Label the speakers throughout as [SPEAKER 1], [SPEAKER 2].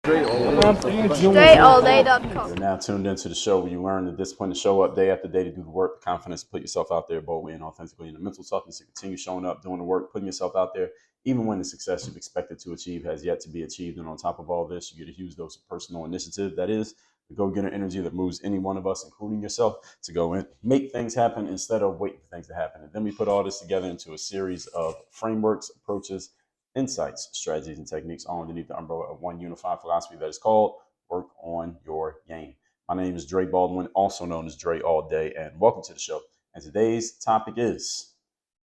[SPEAKER 1] StraighTAllDay.com.
[SPEAKER 2] You're now tuned into the show where you learn the discipline to show up day after day to do the work, the confidence to put yourself out there boldly and authentically, and the mental toughness to continue showing up, doing the work, putting yourself out there, even when the success you've expected to achieve has yet to be achieved. And on top of all this, you get a huge dose of personal initiative. That is the go-getter energy that moves any one of us, including yourself, to go and make things happen instead of waiting for things to happen. And then we put all this together into a series of frameworks, approaches, insights, strategies, and techniques all underneath the umbrella of one unified philosophy that is called Work on Your Game. My name is Dre Baldwin, also known as Dre All Day, and welcome to the show. And today's topic is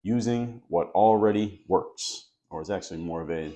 [SPEAKER 2] using what already works, or it's actually more of a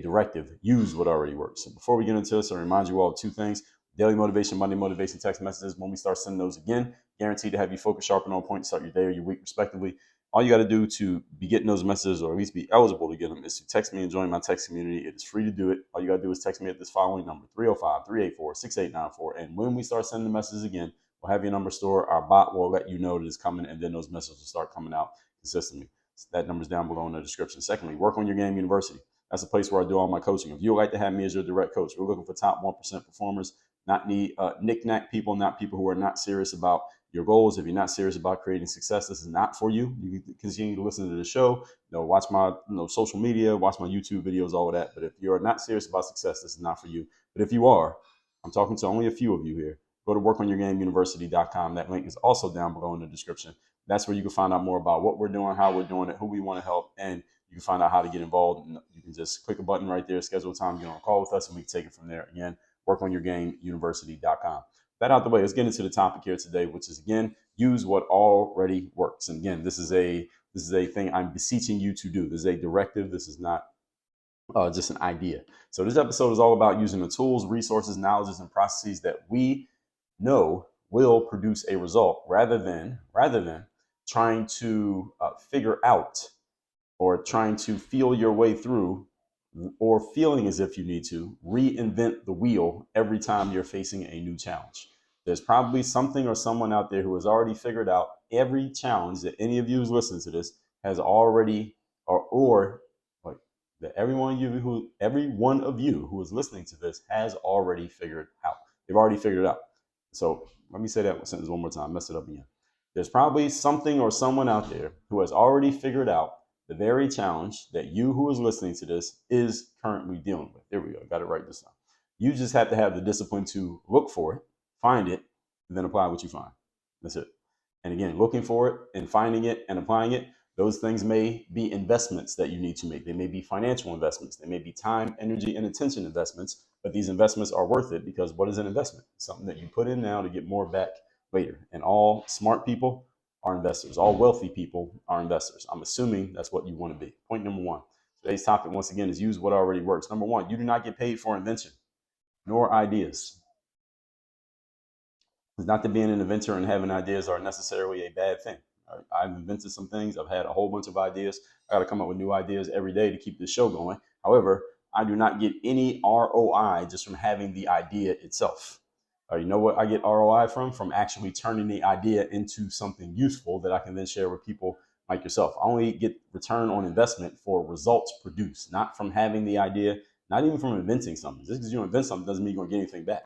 [SPEAKER 2] directive: use what already works. So before we get into this, I remind you all of two things: daily motivation, Monday motivation text messages. When we start sending those again, guaranteed to have you focused, sharp, and on point to start your day or your week, respectively. All you got to do to be getting those messages, or at least be eligible to get them, is to text me and join my text community. It is free to do it. All you got to do is text me at this following number: 305-384-6894. And when we start sending the messages again, we'll have your number stored. Our bot will let you know that it's coming, and then those messages will start coming out consistently. So that number's down below in the description. Secondly, Work on Your Game University. That's a place where I do all my coaching. If you would like to have me as your direct coach, we're looking for top 1% performers, not knick-knack people, not people who are not serious about your goals. If you're not serious about creating success, this is not for you. You can continue to listen to the show, watch my social media, watch my YouTube videos, all of that. But if you're not serious about success, this is not for you. But if you are, I'm talking to only a few of you here. Go to workonyourgameuniversity.com. That link is also down below in the description. That's where you can find out more about what we're doing, how we're doing it, who we want to help, and you can find out how to get involved. And you can just click a button right there, schedule a time, get on a call with us, and we can take it from there. Again, workonyourgameuniversity.com. That out the way, let's get into the topic here today, which is, again, use what already works. And again, this is a thing I'm beseeching you to do. This is a directive. This is not just an idea. So this episode is all about using the tools, resources, knowledges, and processes that we know will produce a result, rather than trying to figure out, or trying to feel your way through, or feeling as if you need to reinvent the wheel every time you're facing a new challenge. There's probably something or someone out there who has already figured out every challenge that any of you who's listening to this has already, or like that every one of you who is listening to this has already figured out. They've already figured it out. So let me say that sentence one more time. Mess it up again. There's probably something or someone out there who has already figured out the very challenge that you who is listening to this is currently dealing with. There we go. Got it right this time. You just have to have the discipline to look for it, find it, and then apply what you find. That's it. And again, looking for it and finding it and applying it, those things may be investments that you need to make. They may be financial investments. They may be time, energy, and attention investments. But these investments are worth it, because what is an investment? Something that you put in now to get more back later. And all smart people are investors. All wealthy people are investors. I'm assuming that's what you want to be. Point number one. Today's topic, once again, is use what already works. Number one, you do not get paid for invention nor ideas. It's not that being an inventor and having ideas are necessarily a bad thing. I've invented some things. I've had a whole bunch of ideas. I got to come up with new ideas every day to keep this show going. However, I do not get any ROI just from having the idea itself. You know what I get ROI from? From actually turning the idea into something useful that I can then share with people like yourself. I only get return on investment for results produced, not from having the idea, not even from inventing something. Just because you invent something doesn't mean you're going to get anything back.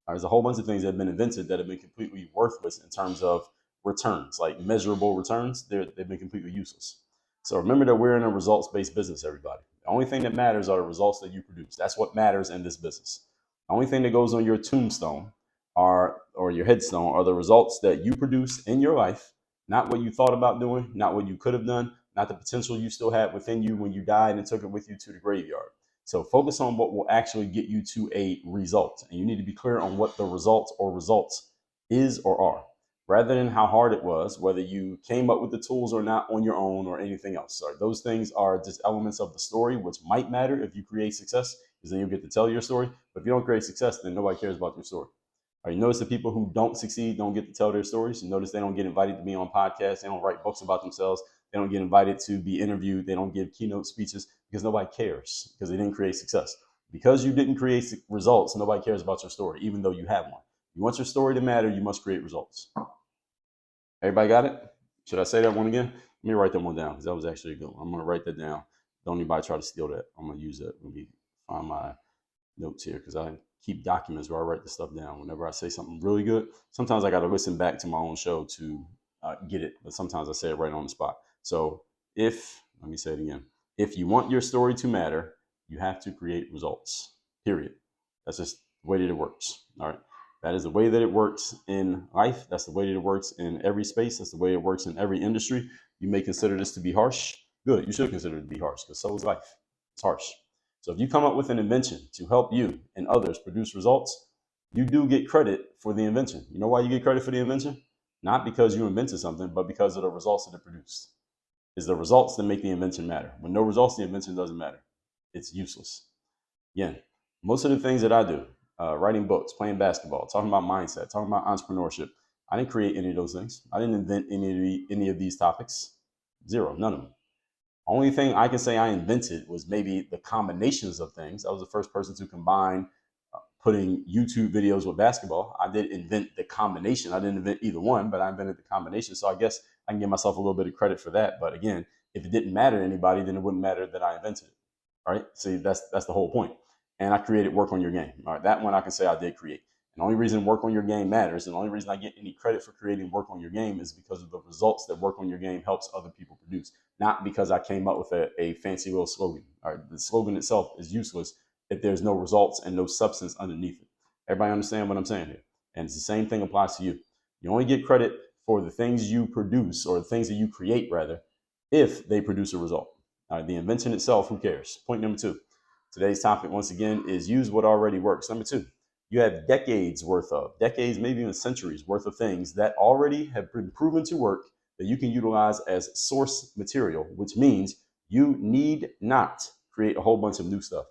[SPEAKER 2] There's a whole bunch of things that have been invented that have been completely worthless in terms of returns, like measurable returns. They've been completely useless. So remember that we're in a results-based business, everybody. The only thing that matters are the results that you produce. That's what matters in this business. The only thing that goes on your tombstone or your headstone are the results that you produce in your life, not what you thought about doing, not what you could have done, not the potential you still had within you when you died and took it with you to the graveyard. So focus on what will actually get you to a result. And you need to be clear on what the results is or are, rather than how hard it was, whether you came up with the tools or not on your own or anything else. So those things are just elements of the story, which might matter if you create success, because then you'll get to tell your story. But if you don't create success, then nobody cares about your story. All right, you notice the people who don't succeed don't get to tell their stories. You notice they don't get invited to be on podcasts. They don't write books about themselves. They don't get invited to be interviewed. They don't give keynote speeches, because nobody cares, because they didn't create success. Because you didn't create results, nobody cares about your story, even though you have one. You want your story to matter, you must create results. Everybody got it? Should I say that one again? Let me write that one down, because that was actually a good one. I'm going to write that down. Don't anybody try to steal that. I'm going to use that. Let me find my notes here because I keep documents where I write this stuff down. Whenever I say something really good, sometimes I got to listen back to my own show to get it, but sometimes I say it right on the spot. So let me say it again, if you want your story to matter, you have to create results, period. That's just the way that it works. All right. That is the way that it works in life. That's the way that it works in every space. That's the way it works in every industry. You may consider this to be harsh. Good. You should consider it to be harsh because so is life. It's harsh. So if you come up with an invention to help you and others produce results, you do get credit for the invention. You know why you get credit for the invention? Not because you invented something, but because of the results that it produced. It's the results that make the invention matter. When no results, the invention doesn't matter. It's useless. Again, most of the things that I do, writing books, playing basketball, talking about mindset, talking about entrepreneurship, I didn't create any of those things. I didn't invent any of these topics. Zero, none of them. Only thing I can say I invented was maybe the combinations of things. I was the first person to combine putting YouTube videos with basketball. I did invent the combination. I didn't invent either one, but I invented the combination. So I guess I can give myself a little bit of credit for that. But again, if it didn't matter to anybody, then it wouldn't matter that I invented it. All right. See, that's the whole point. And I created Work on Your Game. All right. That one I can say I did create. And the only reason Work on Your Game matters, and the only reason I get any credit for creating Work on Your Game is because of the results that Work on Your Game helps other people produce, not because I came up with a fancy little slogan. All right. The slogan itself is useless if there's no results and no substance underneath it. Everybody understand what I'm saying here? And it's the same thing applies to you. You only get credit for the things you produce, or the things that you create rather, if they produce a result. All right, the invention itself, who cares? Point number 2. Today's topic, once again, is use what already works. Number 2, you have decades, maybe even centuries worth of things that already have been proven to work that you can utilize as source material, which means you need not create a whole bunch of new stuff.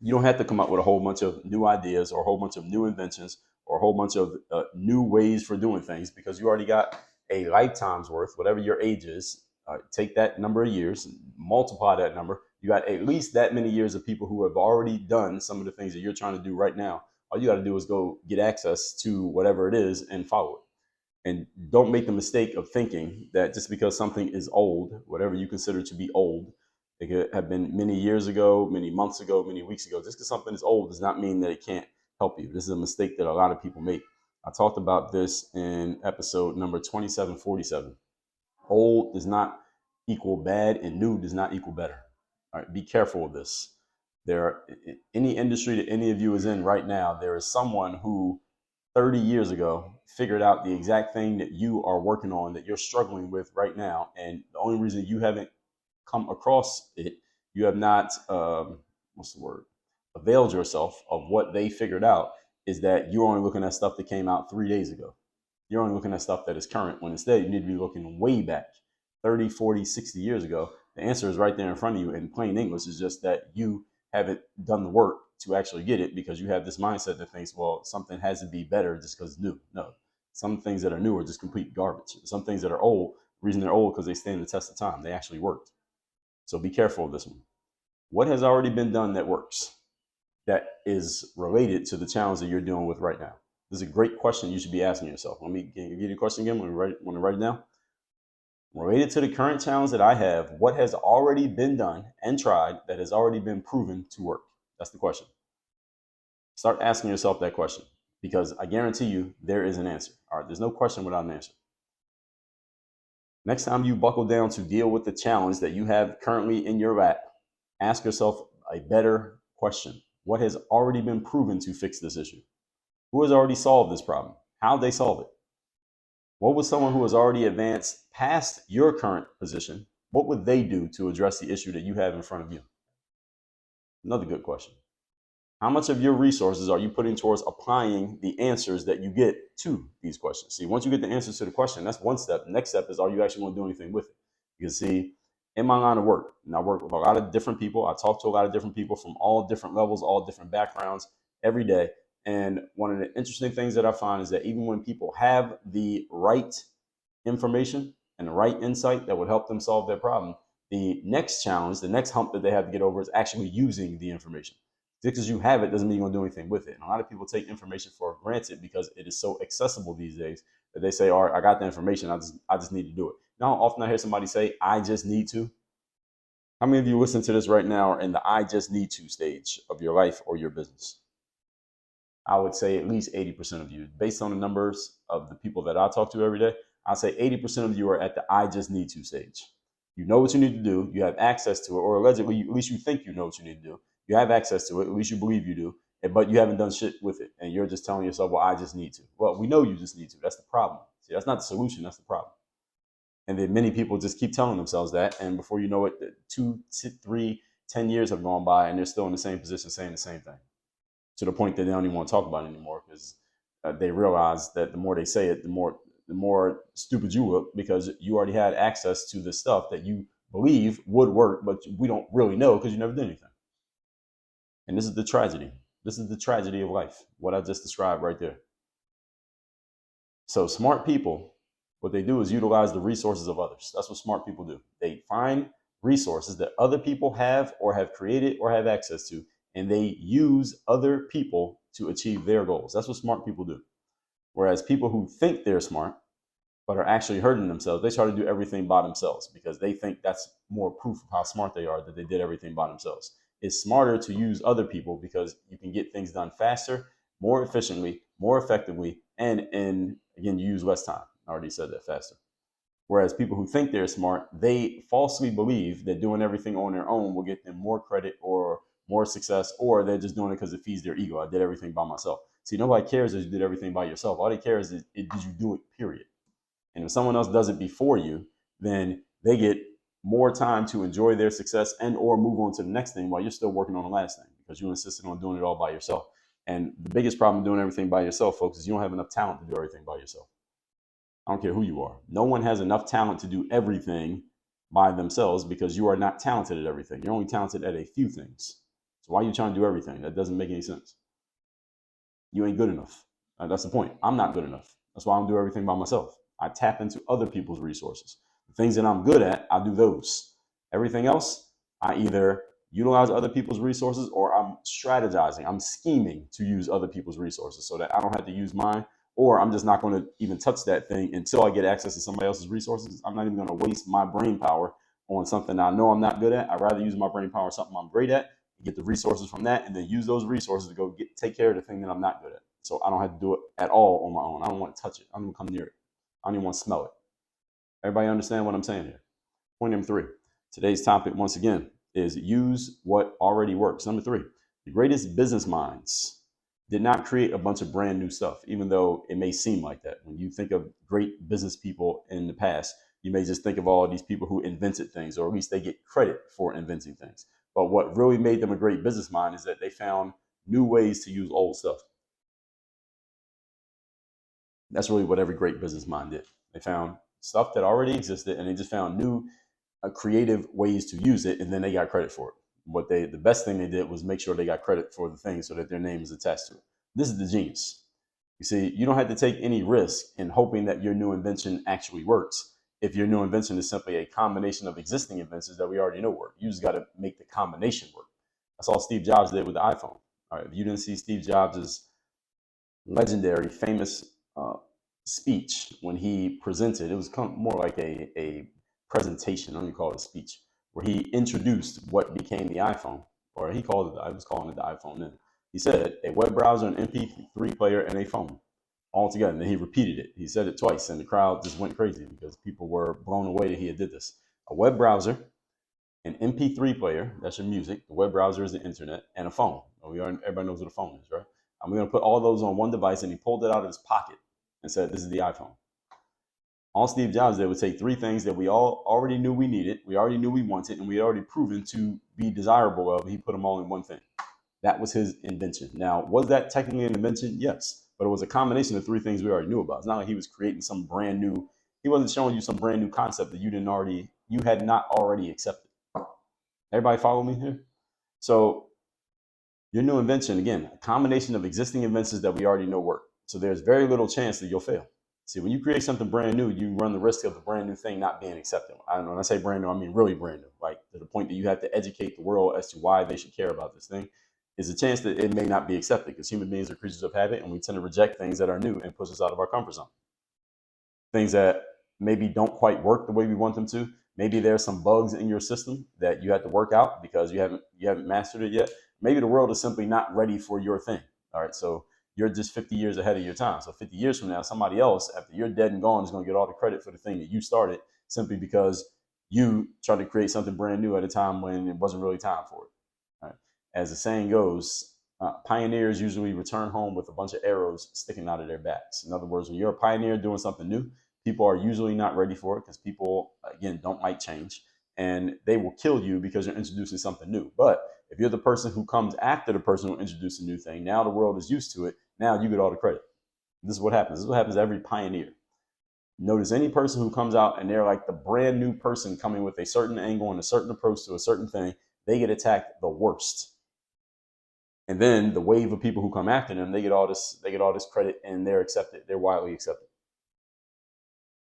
[SPEAKER 2] You don't have to come up with a whole bunch of new ideas or a whole bunch of new inventions or a whole bunch of new ways for doing things, because you already got a lifetime's worth, whatever your age is. Take that number of years, multiply that number. You got at least that many years of people who have already done some of the things that you're trying to do right now. All you got to do is go get access to whatever it is and follow it. And don't make the mistake of thinking that just because something is old, whatever you consider to be old, it could have been many years ago, many months ago, many weeks ago. Just because something is old does not mean that it can't help you. This is a mistake that a lot of people make. I talked about this in episode number 2747. Old does not equal bad, and new does not equal better. All right, be careful of this. There are, any industry that any of you is in right now, there is someone who 30 years ago figured out the exact thing that you are working on, that you're struggling with right now. And the only reason you haven't come across it, you have not, availed yourself of what they figured out, is that you're only looking at stuff that came out 3 days ago. You're only looking at stuff that is current, when instead you need to be looking way back 30, 40, 60 years ago. The answer is right there in front of you in plain English. It's just that you haven't done the work to actually get it, because you have this mindset that thinks, well, something has to be better just because it's new. No, some things that are new are just complete garbage. Some things that are old, the reason they're old because they stand the test of time. They actually worked. So be careful of this one. What has already been done that works, that is related to the challenge that you're dealing with right now? This is a great question you should be asking yourself. Let me give you the question again. Want to write it down? Related to the current challenge that I have, what has already been done and tried that has already been proven to work? That's the question. Start asking yourself that question, because I guarantee you there is an answer. All right, there's no question without an answer. Next time you buckle down to deal with the challenge that you have currently in your lap, ask yourself a better question. What has already been proven to fix this issue? Who has already solved this problem? How they solve it? What would someone who has already advanced past your current position, what would they do to address the issue that you have in front of you? Another good question. How much of your resources are you putting towards applying the answers that you get to these questions? See, once you get the answers to the question, that's one step. The next step is, are you actually going to do anything with it? You can see, in my line of work, and I work with a lot of different people. I talk to a lot of different people from all different levels, all different backgrounds every day. And one of the interesting things that I find is that even when people have the right information and the right insight that would help them solve their problem, the next challenge, the next hump that they have to get over is actually using the information. Just because you have it doesn't mean you're going to do anything with it. And a lot of people take information for granted because it is so accessible these days that they say, all right, I got the information, I just need to do it. Now, often I hear somebody say, I just need to. How many of you listen to this right now are in the I just need to stage of your life or your business? I would say at least 80% of you. Based on the numbers of the people that I talk to every day, I'd say 80% of you are at the I just need to stage. You know what you need to do, you have access to it, or allegedly, at least you think you know what you need to do. You have access to it, at least you believe you do, but you haven't done shit with it. And you're just telling yourself, well, I just need to. Well, we know you just need to. That's the problem. See, that's not the solution, that's the problem. And then many people just keep telling themselves that. And before you know it, 2, 3, 10 years have gone by and they're still in the same position saying the same thing, to the point that they don't even want to talk about it anymore, because they realize that the more they say it, the more stupid you look, because you already had access to the stuff that you believe would work, but we don't really know because you never did anything. And this is the tragedy. This is the tragedy of life, what I just described right there. So smart people, what they do is utilize the resources of others. That's what smart people do. They find resources that other people have or have created or have access to, and they use other people to achieve their goals. That's what smart people do. Whereas people who think they're smart but are actually hurting themselves, they try to do everything by themselves because they think that's more proof of how smart they are, that they did everything by themselves. It's smarter to use other people because you can get things done faster, more efficiently, more effectively, and again, you use less time. I already said that, faster. Whereas people who think they're smart, they falsely believe that doing everything on their own will get them more credit or more success, or they're just doing it because it feeds their ego. I did everything by myself. See, nobody cares that you did everything by yourself. All they care is did you do it, period. And if someone else does it before you, then they get more time to enjoy their success and or move on to the next thing while you're still working on the last thing, because you insisted on doing it all by yourself. And the biggest problem doing everything by yourself, folks, is you don't have enough talent to do everything by yourself. I don't care who you are. No one has enough talent to do everything by themselves, because you are not talented at everything. You're only talented at a few things. So why are you trying to do everything? That doesn't make any sense. You ain't good enough. That's the point. I'm not good enough. That's why I don't do everything by myself. I tap into other people's resources. The things that I'm good at, I do those. Everything else, I either utilize other people's resources or I'm strategizing. I'm scheming to use other people's resources so that I don't have to use mine, or I'm just not going to even touch that thing until I get access to somebody else's resources. I'm not even going to waste my brain power on something I know I'm not good at. I'd rather use my brain power on something I'm great at, get the resources from that, and then use those resources to go take care of the thing that I'm not good at. So I don't have to do it at all on my own. I don't want to touch it. I don't want to come near it. I don't even want to smell it. Everybody understand what I'm saying here? Point number 3. Today's topic, once again, is use what already works. Number 3, the greatest business minds did not create a bunch of brand new stuff, even though it may seem like that. When you think of great business people in the past, you may just think of all these people who invented things, or at least they get credit for inventing things. But what really made them a great business mind is that they found new ways to use old stuff. That's really what every great business mind did. They found stuff that already existed, and they just found new creative ways to use it, and then they got credit for it. The best thing they did was make sure they got credit for the thing so that their name is attached to it. This is the genius. You see, you don't have to take any risk in hoping that your new invention actually works if your new invention is simply a combination of existing inventions that we already know work. You just got to make the combination work. That's all Steve Jobs did with the iPhone. All right, if you didn't see Steve Jobs' legendary, famous speech when he presented, it was more like a presentation, I don't even call it a speech, where he introduced what became the iPhone, or he called it, I was calling it the iPhone then. He said a web browser, an MP3 player, and a phone all together. And then he repeated it. He said it twice, and the crowd just went crazy because people were blown away that he had did this. A web browser, an MP3 player, that's your music. The web browser is the internet, and a phone. Everybody knows what a phone is, right? I'm going to put all those on one device, and he pulled it out of his pocket and said, this is the iPhone. All Steve Jobs did was take 3 things that we all already knew we needed, we already knew we wanted, and we had already proven to be desirable of. He put them all in one thing. That was his invention. Now, was that technically an invention? Yes. But it was a combination of 3 things we already knew about. It's not like he was creating some brand new, he wasn't showing you some brand new concept that you had not already accepted. Everybody follow me here? So your new invention, again, a combination of existing inventions that we already know work. So there's very little chance that you'll fail. See, when you create something brand new, you run the risk of the brand new thing not being accepted. I don't know, when I say brand new, I mean really brand new, like to the point that you have to educate the world as to why they should care about this thing. Is a chance that it may not be accepted, because human beings are creatures of habit, and we tend to reject things that are new and push us out of our comfort zone. Things that maybe don't quite work the way we want them to, Maybe there's some bugs in your system that you have to work out because you haven't mastered it yet. Maybe the world is simply not ready for your thing. All right, so you're just 50 years ahead of your time. So 50 years from now, somebody else, after you're dead and gone, is going to get all the credit for the thing that you started simply because you tried to create something brand new at a time when it wasn't really time for it. All right. As the saying goes, pioneers usually return home with a bunch of arrows sticking out of their backs. In other words, when you're a pioneer doing something new, people are usually not ready for it because people, again, don't like change, and they will kill you because you're introducing something new. But if you're the person who comes after the person who introduced a new thing, now the world is used to it. Now you get all the credit. This is what happens. This is what happens to every pioneer. Notice any person who comes out and they're like the brand new person coming with a certain angle and a certain approach to a certain thing, they get attacked the worst. And then the wave of people who come after them, they get all this credit, and they're accepted. They're widely accepted.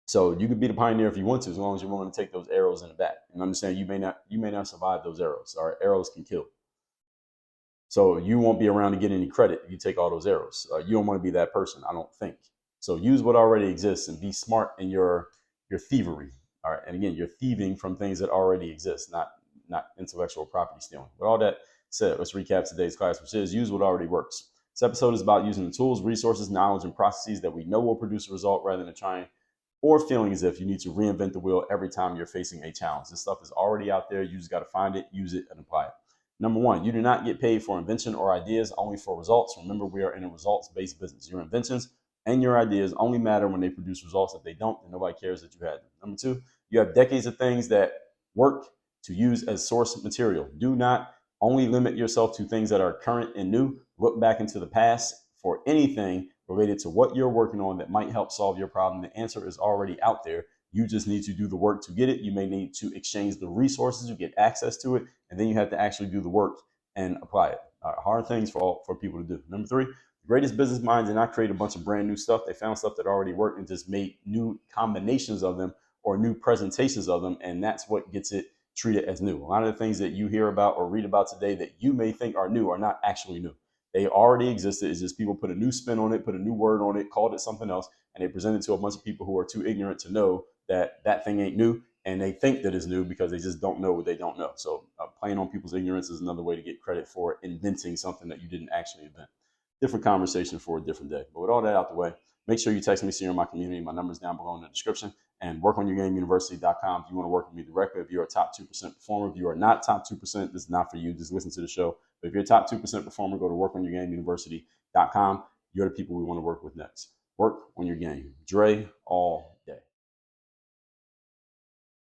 [SPEAKER 2] So you could be the pioneer if you want to, as long as you're willing to take those arrows in the back and understand you may not survive those arrows. All right, arrows can kill. So you won't be around to get any credit if you take all those arrows. You don't want to be that person, I don't think. So use what already exists and be smart in your thievery. All right, and again, you're thieving from things that already exist, not intellectual property stealing. With all that said, let's recap today's class, which is use what already works. This episode is about using the tools, resources, knowledge, and processes that we know will produce a result rather than trying or feeling as if you need to reinvent the wheel every time you're facing a challenge. This stuff is already out there. You just got to find it, use it, and apply it. Number one, you do not get paid for invention or ideas, only for results. Remember, we are in a results-based business. Your inventions and your ideas only matter when they produce results. If they don't, then nobody cares that you had them. Number two, you have decades of things that work to use as source material. Do not only limit yourself to things that are current and new. Look back into the past for anything related to what you're working on that might help solve your problem. The answer is already out there. You just need to do the work to get it. You may need to exchange the resources to get access to it, and then you have to actually do the work and apply it. Hard things for people to do. Number three, the greatest business minds did not create a bunch of brand new stuff. They found stuff that already worked and just made new combinations of them or new presentations of them, and that's what gets it treated as new. A lot of the things that you hear about or read about today that you may think are new are not actually new. They already existed. It's just people put a new spin on it, put a new word on it, called it something else, and they present it to a bunch of people who are too ignorant to know that that thing ain't new, and they think that it's new because they just don't know what they don't know. So playing on people's ignorance is another way to get credit for inventing something that you didn't actually invent. Different conversation for a different day. But with all that out the way, make sure you text me, see you're in my community. My number's down below in the description. And workonyourgameuniversity.com if you want to work with me directly. If you're a top 2% performer, if you are not top 2%, this is not for you. Just listen to the show. But if you're a top 2% performer, go to workonyourgameuniversity.com. You're the people we want to work with next. Work on your game. Dre, all